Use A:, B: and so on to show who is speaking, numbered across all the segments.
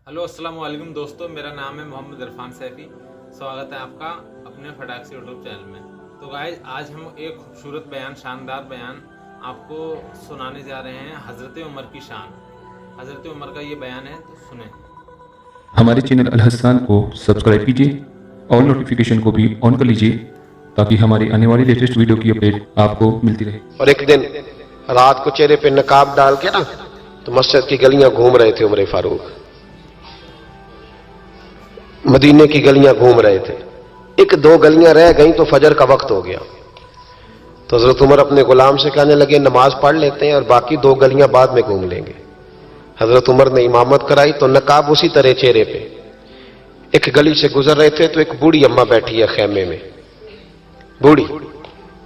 A: Hello अस्सलाम वालेकुम दोस्तों, मेरा नाम है मोहम्मद इरफान सैफी। स्वागत है आपका अपने फटाक से यूट्यूब चैनल में। तो गाइस, आज हम एक खूबसूरत बयान, शानदार बयान आपको सुनाने जा रहे हैं। हज़रत उमर की शान, हज़रत उमर का ये बयान है, तो सुने।
B: हमारे चैनल अल हसन को सब्सक्राइब कीजिए और नोटिफिकेशन को भी ऑन कर लीजिए ताकि हमारी आने वाली लेटेस्ट वीडियो की अपडेट आपको मिलती रहे।
C: और एक दिन रात को चेहरे पे नकाब डाल के ना तो मस्जिद की गलियां घूम रहे थे उमर फारूक, मदीने की गलियां घूम रहे थे। एक दो गलियां रह गई तो फजर का वक्त हो गया। तो हजरत उमर अपने गुलाम से कहने लगे नमाज पढ़ लेते हैं और बाकी दो गलियां बाद में घूम लेंगे। हजरत उमर ने इमामत कराई तो नकाब उसी तरह चेहरे पे। एक गली से गुजर रहे थे तो एक बूढ़ी अम्मा बैठी है खेमे में। बूढ़ी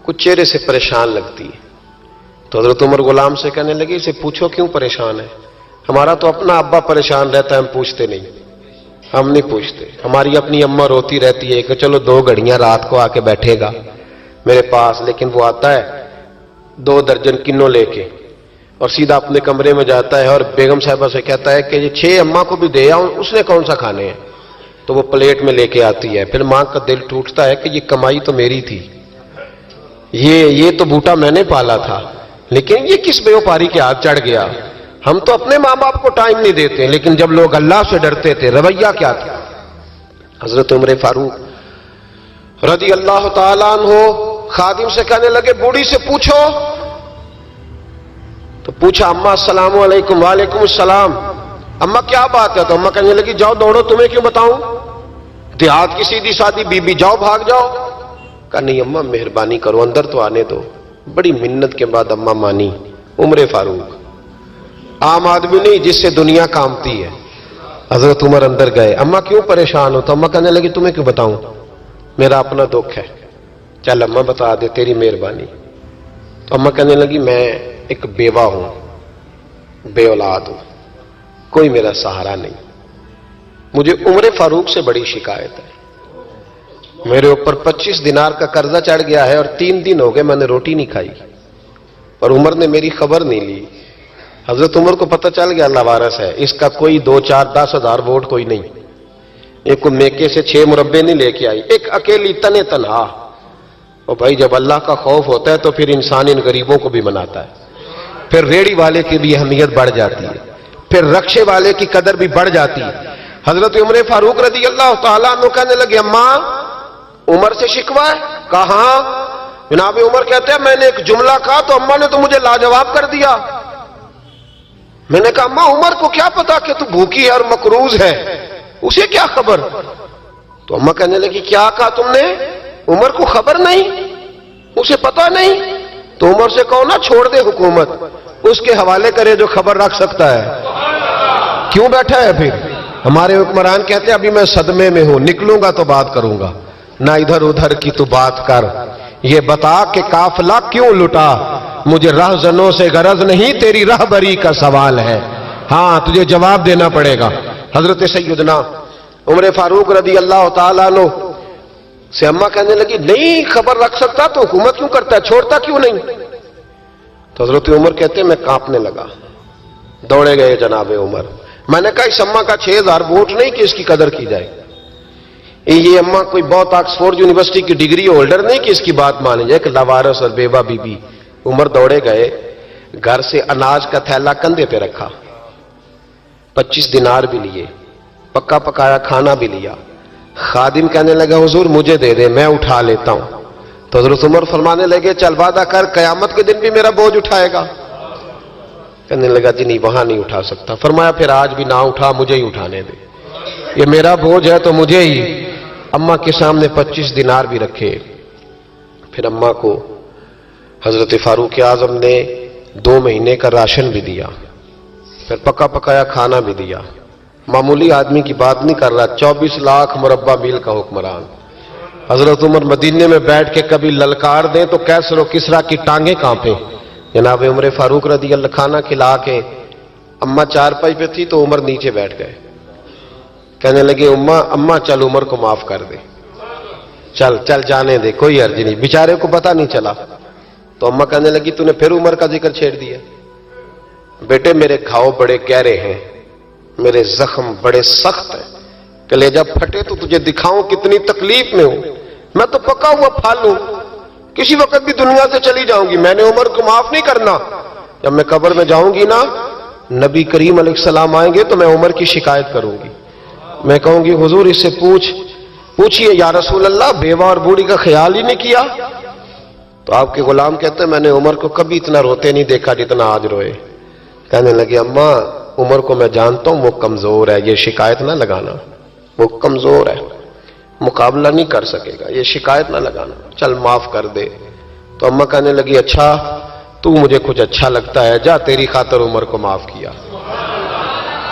C: कुछ चेहरे से परेशान लगती है। तो हजरत उमर गुलाम से कहने लगे इसे पूछो क्यों परेशान है। हमारा तो अपना अब्बा परेशान रहता है, हम पूछते नहीं, हम नहीं पूछते। हमारी अपनी अम्मा रोती रहती है कि चलो 2 घड़ियां रात को आके बैठेगा मेरे पास, लेकिन वो आता है 2 दर्जन किन्नों लेके और सीधा अपने कमरे में जाता है और बेगम साहिबा से कहता है कि ये 6 अम्मा को भी दे आऊं, उसने कौन सा खाने हैं। तो वो प्लेट में लेके आती है। फिर मां का दिल टूटता है कि ये कमाई तो मेरी थी, ये तो बूटा मैंने पाला था, लेकिन ये किस बेवफारी के हाथ चढ़ गया। हम तो अपने मां बाप को टाइम नहीं देते, लेकिन जब लोग अल्लाह से डरते थे रवैया क्या था। हजरत उमर फारूक रजी अल्लाह ताला अन्हु खादिम से कहने लगे बूढ़ी से पूछो। तो पूछा अम्मा अस्सलामु अलैकुम। वालेकुम अस्सलाम। अम्मा क्या बात है। तो अम्मा कहने लगी जाओ दौड़ो, तुम्हें क्यों बताऊं, देहात की सीधी सादी बीबी, जाओ भाग जाओ। कहा नहीं अम्मा मेहरबानी करो, अंदर तो आने दो। बड़ी मिन्नत के बाद अम्मा मानी। उमर फारूक आम आदमी नहीं जिससे दुनिया कामती है। हजरत उमर अंदर गए। अम्मा क्यों परेशान हो। तो अम्मा कहने लगी तुम्हें क्यों बताऊं, मेरा अपना दुख है। चल अम्मा बता दे, तेरी मेहरबानी। तो अम्मा कहने लगी मैं एक बेवा हूं, बे औलाद हूं, कोई मेरा सहारा नहीं। मुझे उमर फारूक से बड़ी शिकायत है। मेरे ऊपर 25 दिनार का कर्जा चढ़ गया है और 3 दिन हो गए मैंने रोटी नहीं खाई और उमर ने मेरी खबर नहीं ली। हजरत उमर को पता चल गया अल्लाह वारस है, इसका कोई 2, 4, 10 हजार वोट कोई नहीं। एक को मेके से 6 मुरब्बे नहीं लेके आई, एक अकेली तने तनहा। और भाई जब अल्लाह का खौफ होता है तो फिर इंसान इन गरीबों को भी मनाता है। फिर रेड़ी वाले की भी अहमियत बढ़ जाती है, फिर रक्षे वाले की कदर भी बढ़ जाती है। हजरत उमर फारूक रजी अल्लाह ताला अन्हु कहने लगे अम्मा उमर से शिकवा है। कहा जनाब उमर कहते हैं मैंने एक जुमला कहा तो अम्मा ने तो मुझे लाजवाब कर दिया। मैंने कहा अम्मा उमर को क्या पता कि तू भूखी है और मकरूज है, उसे क्या खबर। तो अम्मा कहने लगी क्या कहा तुमने, उमर को खबर नहीं, उसे पता नहीं। तो उमर से कहो ना छोड़ दे हुकूमत, उसके हवाले करे जो खबर रख सकता है। क्यों बैठा है फिर। हमारे हुक्मरान कहते हैं अभी मैं सदमे में हूं, निकलूंगा तो बात करूंगा, ना इधर उधर की तू बात कर। ये बता कि काफिला क्यों लुटा, मुझे रहजनों से गरज नहीं, तेरी रहबरी का सवाल है। हां तुझे जवाब देना पड़ेगा। हजरत सैयदना उमर फारूक रदी अल्लाह ताला अन्हु से अम्मा कहने लगी नहीं खबर रख सकता तो हुकूमत क्यों करता है, छोड़ता क्यों नहीं। तो हजरत उमर कहते मैं कांपने लगा। दौड़े गए जनाब उमर। मैंने कहा इस अम्मा का 6000 वोट नहीं कि इसकी कदर की जाए। ये अम्मा कोई बहुत ऑक्सफोर्ड यूनिवर्सिटी की डिग्री होल्डर नहीं कि इसकी बात मानी जाए। कि लावारस और बेवा बीबी। उमर दौड़े गए, घर से अनाज का थैला कंधे पे रखा, 25 दिनार भी लिए, पक्का पकाया खाना भी लिया। खादिम कहने लगा हुजूर मुझे दे दे, मैं उठा लेता हूं। तो हजरत उमर फरमाने लगे चल वादा कर कयामत के दिन भी मेरा बोझ उठाएगा। कहने लगा जी नहीं वहां नहीं उठा सकता। फरमाया फिर आज भी ना उठा, मुझे ही उठाने दे, ये मेरा बोझ है तो मुझे ही। अम्मा के सामने 25 दिनार भी रखे। फिर अम्मा को हजरत फारूक आजम ने 2 महीने का राशन भी दिया, फिर पका पकाया खाना भी दिया। मामूली आदमी की बात नहीं कर रहा, 24 लाख मुरब्बा मील का हुक्मरान। हजरत उमर मदीने में बैठ के कभी ललकार दें तो कैसर किसरा की टांगे कांपे। जनाब उमर फारूक रदी अल्लाह खाना खिला के अम्मा चारपाई पे थी तो उमर नीचे बैठ गए। कहने लगे अम्मा चल उमर को माफ कर दे, चल चल जाने दे, कोई अर्ज नहीं, बेचारे को पता नहीं चला। तो अम्मा कहने लगी तूने फिर उमर का जिक्र छेड़ दिया। बेटे मेरे घाव बड़े गहरे हैं, मेरे जख्म बड़े सख्त हैं, कलेजा फटे तो तुझे दिखाऊं कितनी तकलीफ में हूं। मैं तो पका हुआ फल हूं, किसी वक्त भी दुनिया से चली जाऊंगी, मैंने उमर को माफ नहीं करना। जब मैं कब्र में जाऊंगी ना, नबी करीम अलैहिस्सलाम आएंगे तो मैं उमर की शिकायत करूंगी। मैं कहूंगी हुजूर इससे पूछिए या रसूल अल्लाह, बेवा और बूढ़ी का ख्याल ही नहीं किया। तो आपके गुलाम कहते हैं मैंने उमर को कभी इतना रोते नहीं देखा जितना आज रोए। कहने लगे अम्मा उमर को मैं जानता हूं वो कमजोर है, ये शिकायत ना लगाना, वो कमजोर है, मुकाबला नहीं कर सकेगा, ये शिकायत ना लगाना, चल माफ कर दे। तो अम्मा कहने लगी अच्छा तू मुझे कुछ अच्छा लगता है, जा तेरी खातर उमर को माफ किया,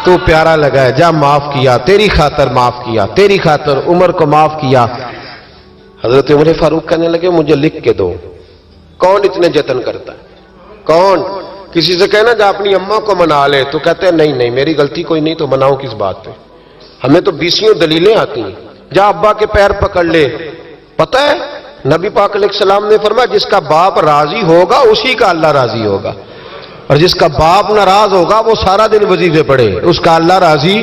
C: तू प्यारा लगा है, जा माफ किया, तेरी खातर माफ किया, तेरी खातर उमर को माफ किया। हजरत उमर फारूक कहने लगे मुझे लिख के दो। कौन इतने जतन करता है? कौन? किसी से कहना जा अपनी अम्मा को मना ले, तो कहते हैं नहीं नहीं मेरी गलती कोई नहीं, तो मनाओ किस बात पे? हमें तो 20 दलीलें आती हैं। जा अब्बा के पैर पकड़ ले। पता है नबी पाक अलैहिस्सलाम ने फरमाया जिसका बाप राजी होगा उसी का अल्लाह राजी होगा, और जिसका बाप नाराज होगा वो सारा दिन वजीफे पढ़े, उसका अल्लाह राजी।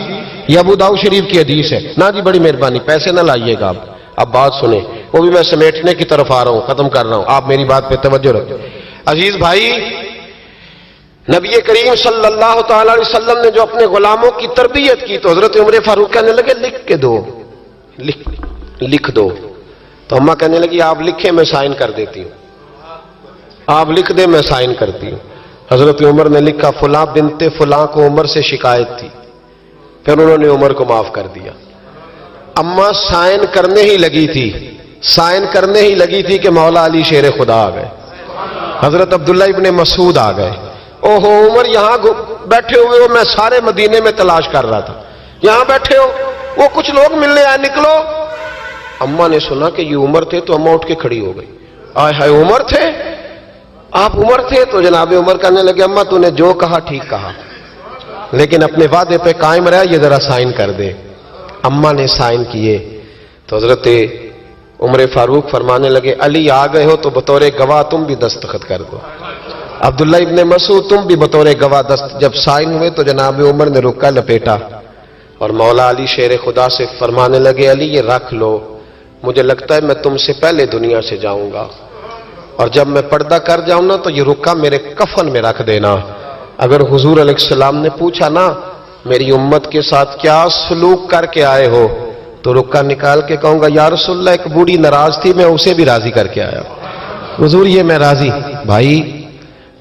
C: ये अबू दाऊद शरीफ की हदीस है। ना जी बड़ी मेहरबानी, पैसे ना लाइएगा आप। अब बात सुने, वो भी मैं समेटने की तरफ आ रहा हूं, खत्म कर रहा हूं, आप मेरी बात पे तवज्जो रखें। अजीज भाई, नबी करीम सल्लल्लाहु तआला अलैहि वसल्लम ने जो अपने गुलामों की तरबियत की, तो हजरत उमर फारूक कहने लगे लिख के दो, लिख दो। तो अम्मा कहने लगी आप लिखे मैं साइन कर देती हूं, आप लिख दे मैं साइन करती हूं। हजरत उमर ने लिखा फुला बिनते फुला को उमर से शिकायत थी, फिर उन्होंने उमर को माफ कर दिया। अम्मा साइन करने ही लगी थी, साइन करने ही लगी थी कि मौला अली शेर खुदा आ गए, हजरत अब्दुल्ला इब्ने मसूद आ गए। ओहो उमर यहां बैठे हुए हो, मैं सारे मदीने में तलाश कर रहा था, यहां बैठे हो, वो कुछ लोग मिलने आए, निकलो। अम्मा ने सुना कि ये उमर थे तो अम्मा उठ के खड़ी हो गई। आय हाय उमर थे, आप उमर थे? तो जनाब उमर कहने लगे अम्मा तूने जो कहा ठीक कहा, लेकिन अपने वादे पे कायम रहा, ये जरा साइन कर दे। अम्मा ने साइन किए तो हजरत उमर फारूक फरमाने लगे अली आ गए हो तो बतौर गवाह तुम भी दस्तखत कर दो, अब्दुल्ला इब्ने मसूद तुम भी बतौर गवाह दस्त। जब साइन हुए तो जनाब उमर ने रुक्का लपेटा और मौला अली शेर खुदा से फरमाने लगे अली ये रख लो, मुझे लगता है मैं तुमसे पहले दुनिया से जाऊंगा, और जब मैं पर्दा कर जाऊं ना तो ये रुक्का मेरे कफन में रख देना। अगर हुजूर अलैहिस्सलाम ने पूछा ना मेरी उम्मत के साथ क्या सलूक करके आए हो, तो रुक्का निकाल के कहूंगा या रसूलल्लाह एक बूढ़ी नाराज थी मैं उसे भी राजी करके आया, हुजूर ये मैं राजी। भाई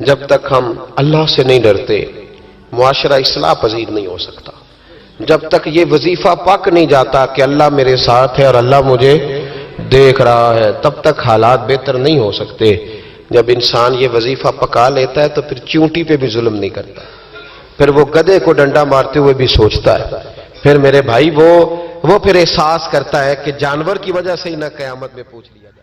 C: जब तक हम अल्लाह से नहीं डरते मुआशरा इस्लाह पजीर नहीं हो सकता। जब तक ये वजीफा पक नहीं जाता कि अल्लाह मेरे साथ है और अल्लाह मुझे देख रहा है, तब तक हालात बेहतर नहीं हो सकते। जब इंसान ये वजीफा पका लेता है तो फिर चींटी पे भी जुल्म नहीं करता, फिर वो गधे को डंडा मारते हुए भी सोचता है, फिर मेरे भाई वो फिर एहसास करता है कि जानवर की वजह से ही ना कयामत में पूछ लिया जाए।